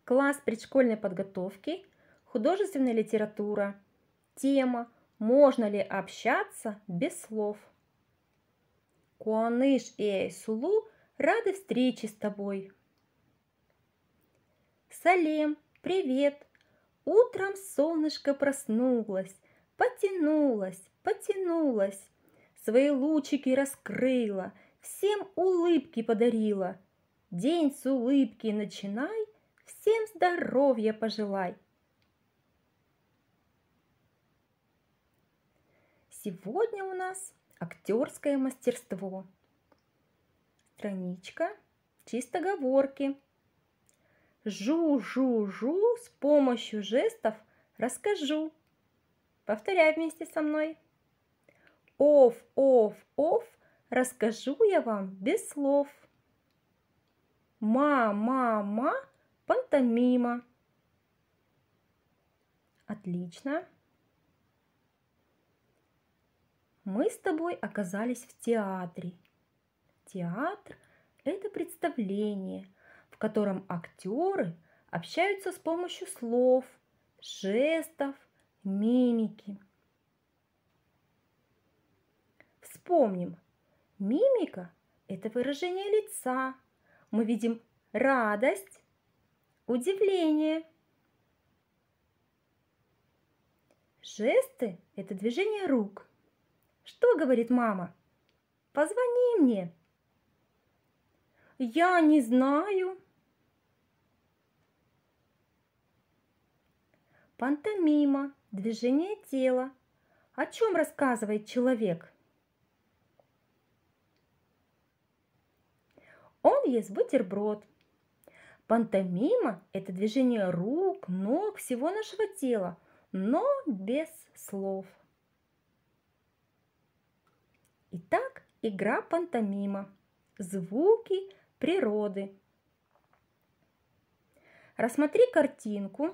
Класс предшкольной подготовки, художественная литература. Тема: можно ли общаться без слов? Куаныш и Айсулу рады встрече с тобой. Салем, привет! Утром солнышко проснулось, потянулось, потянулось, свои лучики раскрыла, всем улыбки подарила. День с улыбки начинай, всем здоровья пожелай. Сегодня у нас актерское мастерство. Страничка чистоговорки. Жу-жу-жу, с помощью жестов расскажу. Повторяй вместе со мной. Оф, расскажу я вам без слов. Ма, пантомима. Отлично. Мы с тобой оказались в театре. Театр – это представление, в котором актеры общаются с помощью слов, жестов, мимики. Вспомним, мимика – это выражение лица. Мы видим радость, удивление. Жесты – это движение рук. Что говорит мама? Позвони мне. Я не знаю. Пантомима – движение тела. О чем рассказывает человек? Он ест бутерброд. Пантомима – это движение рук, ног, всего нашего тела, но без слов. Итак, игра пантомима. Звуки природы. Рассмотри картинку.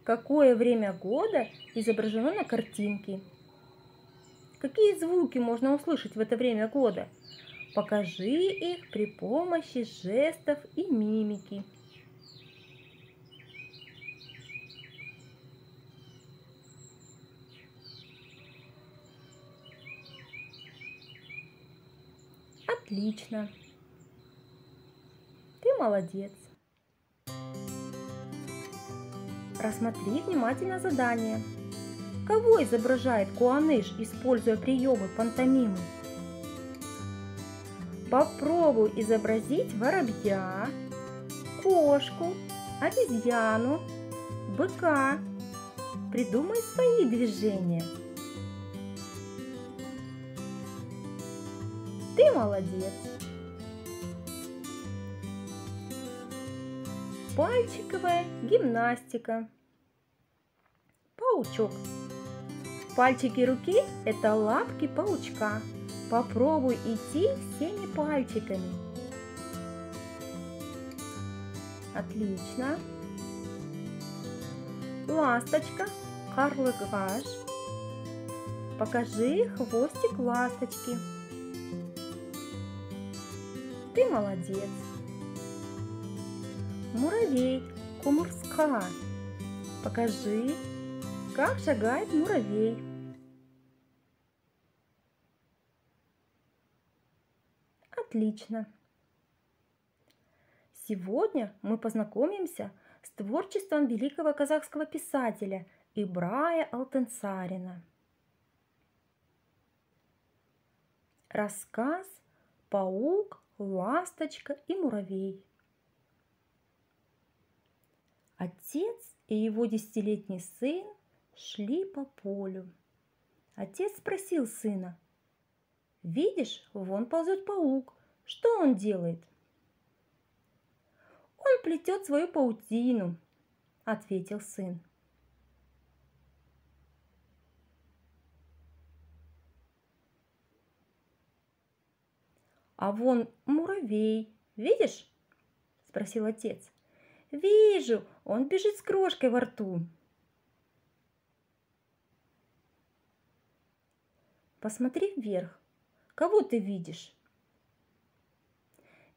Какое время года изображено на картинке? Какие звуки можно услышать в это время года? Покажи их при помощи жестов и мимики. Отлично. Ты молодец. Рассмотри внимательно задание. Кого изображает Куаныш, используя приемы пантомимы? Попробуй изобразить воробья, кошку, обезьяну, быка. Придумай свои движения. Ты молодец. Пальчиковая гимнастика. Паучок. Пальчики руки – это лапки паучка. Попробуй идти всеми пальчиками. Отлично. Ласточка, карлыгаш. Покажи хвостик ласточки. Ты молодец. Муравей, кумырска. Покажи, как шагает муравей. Отлично. Сегодня мы познакомимся с творчеством великого казахского писателя Ибрая Алтынсарина. Рассказ «Паук, ласточка и муравей». Отец и его 10-летний сын шли по полю. Отец спросил сына: «Видишь, вон ползет паук. Что он делает?» «Он плетет свою паутину», — ответил сын. «А вон муравей, видишь?» — спросил отец. «Вижу, он бежит с крошкой во рту». «Посмотри вверх. Кого ты видишь?»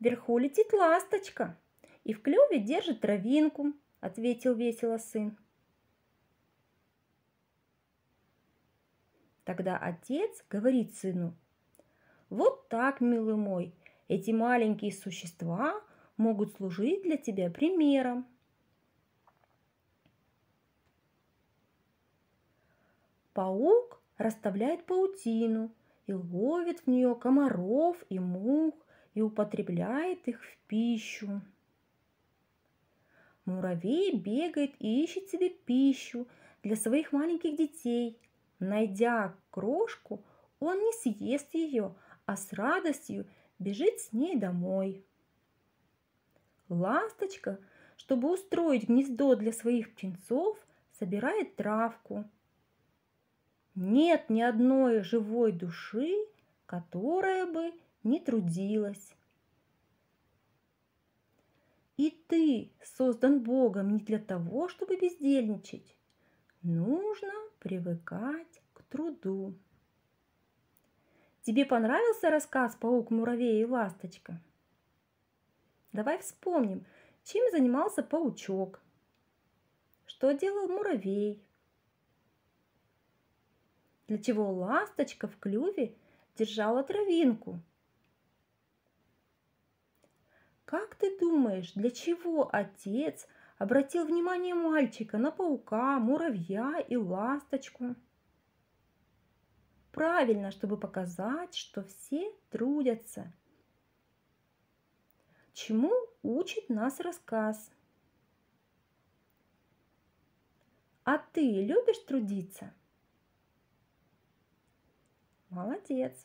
«Вверху летит ласточка. и в клюве держит травинку, ответил весело сын. Тогда отец говорит сыну: вот так, милый мой, эти маленькие существа могут служить для тебя примером. Паук расставляет паутину и ловит в нее комаров и мух и употребляет их в пищу. Муравей бегает и ищет себе пищу для своих маленьких детей. Найдя крошку, он не съест ее, а с радостью бежит с ней домой. Ласточка, чтобы устроить гнездо для своих птенцов, собирает травку. Нет ни одной живой души, которая бы не трудилась. И ты создан Богом не для того, чтобы бездельничать. Нужно привыкать к труду. Тебе понравился рассказ «Паук, муравей и ласточка»? Давай вспомним, чем занимался паучок, что делал муравей, для чего ласточка в клюве держала травинку. Как ты думаешь, для чего отец обратил внимание мальчика на паука, муравья и ласточку? Правильно, чтобы показать, что все трудятся. Чему учит нас рассказ? А ты любишь трудиться? Молодец!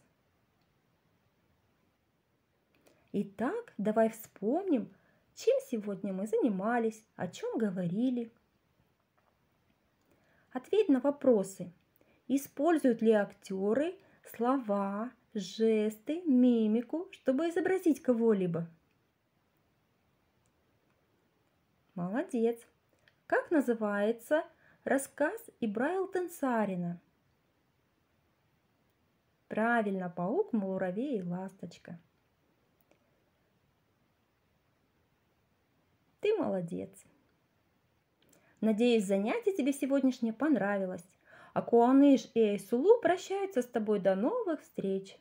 Итак, давай вспомним, чем сегодня мы занимались, о чем говорили. Ответь на вопросы. Используют ли актеры слова, жесты, мимику, чтобы изобразить кого-либо? Молодец! Как называется рассказ Ибрайла Тенсарина? Правильно, «Паук, муравей и ласточка». Ты молодец! Надеюсь, занятие тебе сегодняшнее понравилось. А Куаныш и Айсулу прощаются с тобой до новых встреч!